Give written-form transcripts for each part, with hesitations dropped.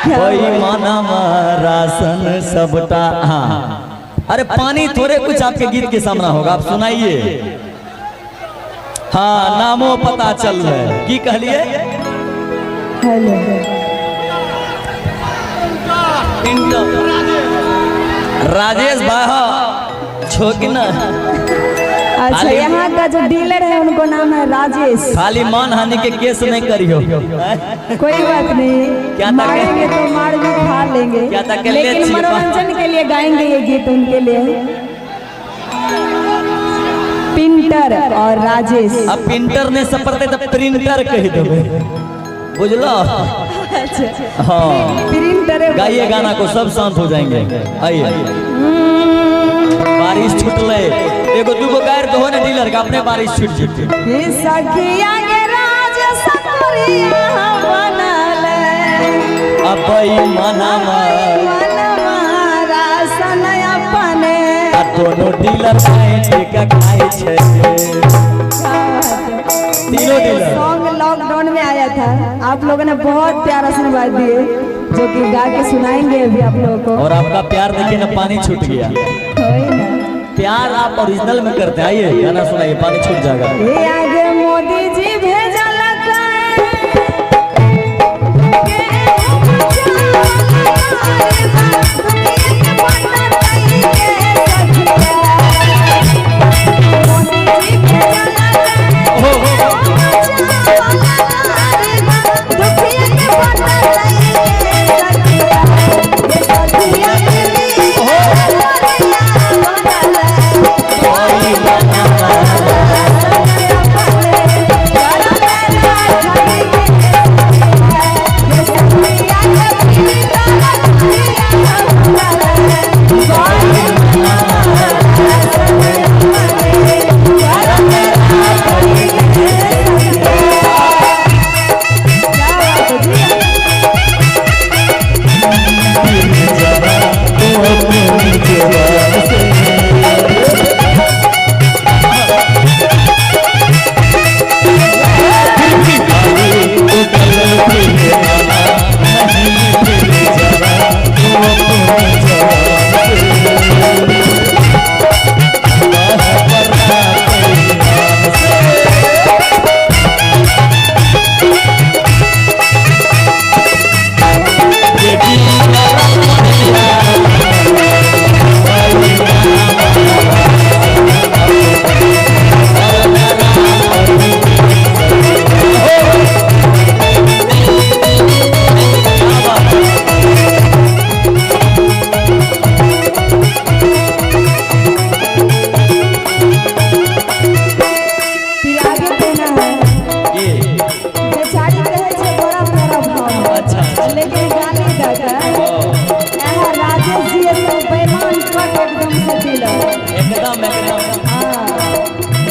कोई माना राशन सबटा। हाँ अरे पानी थोड़े कुछ आपके गीत के सामना होगा, आप सुनाइए। हाँ नामो पता चल रहा है की कहलिए। राजेश भाई छोकिना। अच्छा यहाँ का जो डीलर है उनको नाम है राजेश। खाली मान हानि के केस नहीं करियो। कोई बात नहीं, क्या मारेंगे तो मार भी खा लेंगे, क्या लेकिन मनोरंजन के लिए गाएंगे ये गीत उनके लिए। पिंटर और राजेश। अब पिंटर ने सपरते तो प्रिंटर कह देवे, बुझलो। हाँ प्रिंटर गाइए गाना को, सब शांत हो जाएंगे। आइए बारिश छूटले एगो दूगो गायर तो हो ना डीलर का, अपने बारिश छूट छूट सखिया के राज सतरिया बनले अब मनवा राशन अपने दोनों डीलर का खाए छे। तीनों डीलर सॉन्ग लॉकडाउन में आया था, आप लोगों ने बहुत प्यारा आशीर्वाद दिए जो कि गा के सुनाएंगे अभी आप लोगों को। और आपका प्यार देखे ना पानी छूट गया। प्यार आप ओरिजिनल में करते हैं। आइए गाना सुनाइए, पानी छूट जाएगा। ये आगे मोदी जी भेजल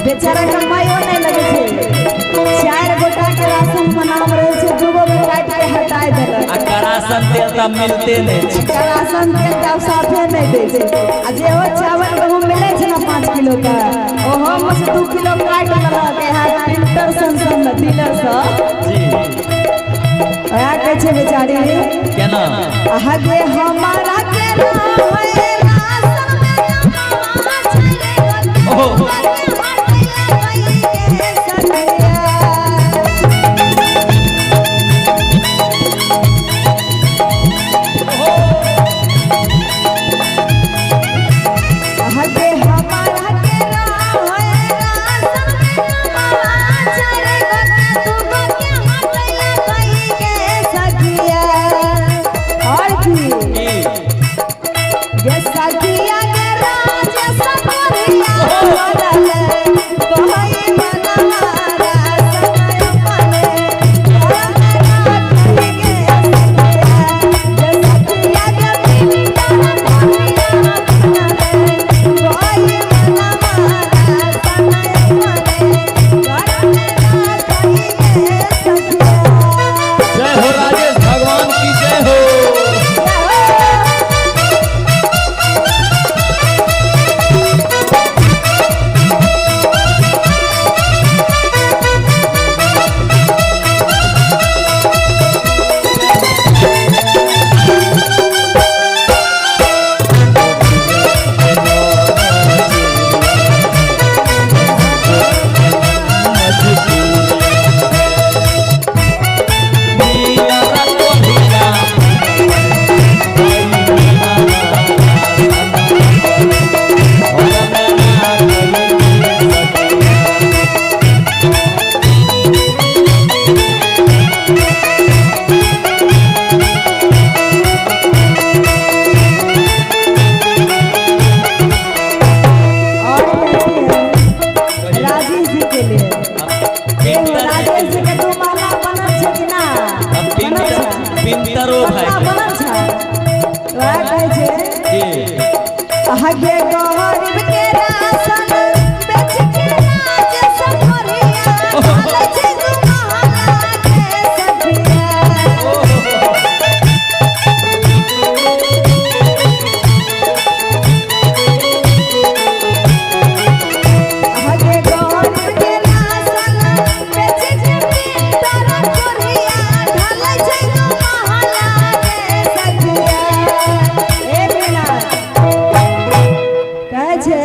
बेचारा कमाइयो नहीं लगे थे। 4 गोटा के राशन में नाम रहे छे, दूगो के काट के हटाय देलक। आ राशन तेल त मिलते नहीं छे, राशन तेल त साफे नहीं दे छे। आ जे हो चावल गहूं मिले छे ना 5 किलो का, ओहो में से 2 किलो काट लेलक। है फिल्टर संसन डीलर सा जी आ के छे बेचारी केना आगे हमारा के नाम है राशन में नाम छे। ओहो की ये सखिया पिंटरो भाई बनल छै वह कहै छै के आगे गरीब के राशन बेच के राज सफरिया ढालै छै दुमहला के सखिया आगे गरीब के राशन बेच के पिंटर चोरिया ढालै छै दुमहला के सखिया एक मिनट कहै छै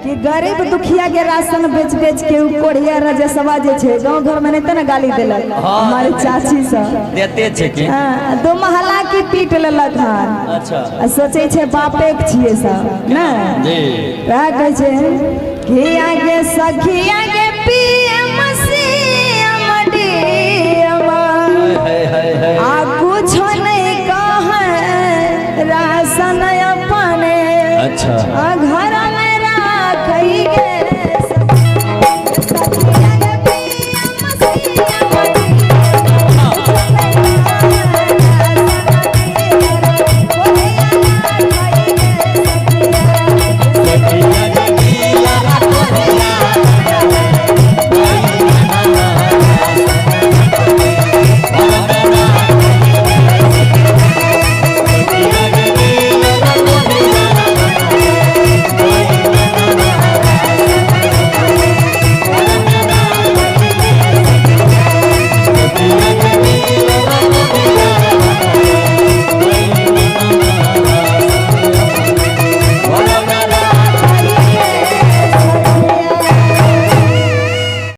कि गरीब दुखिया के राशन बेच बेच के उ कोढ़िया रजसवा जे छै गांव घर में नहीं त गाली देलक हमारे चाची सब देते छे कि हाँ, दो महला की पीट लेलक हन अच्छा आ सोचे छै बापे के छिए सब ना जी वह कहै छै कि आगे सखिया के पीएम सीएम डीएम हाय आ कुछ नहीं कहे राशन अपने अच्छा आ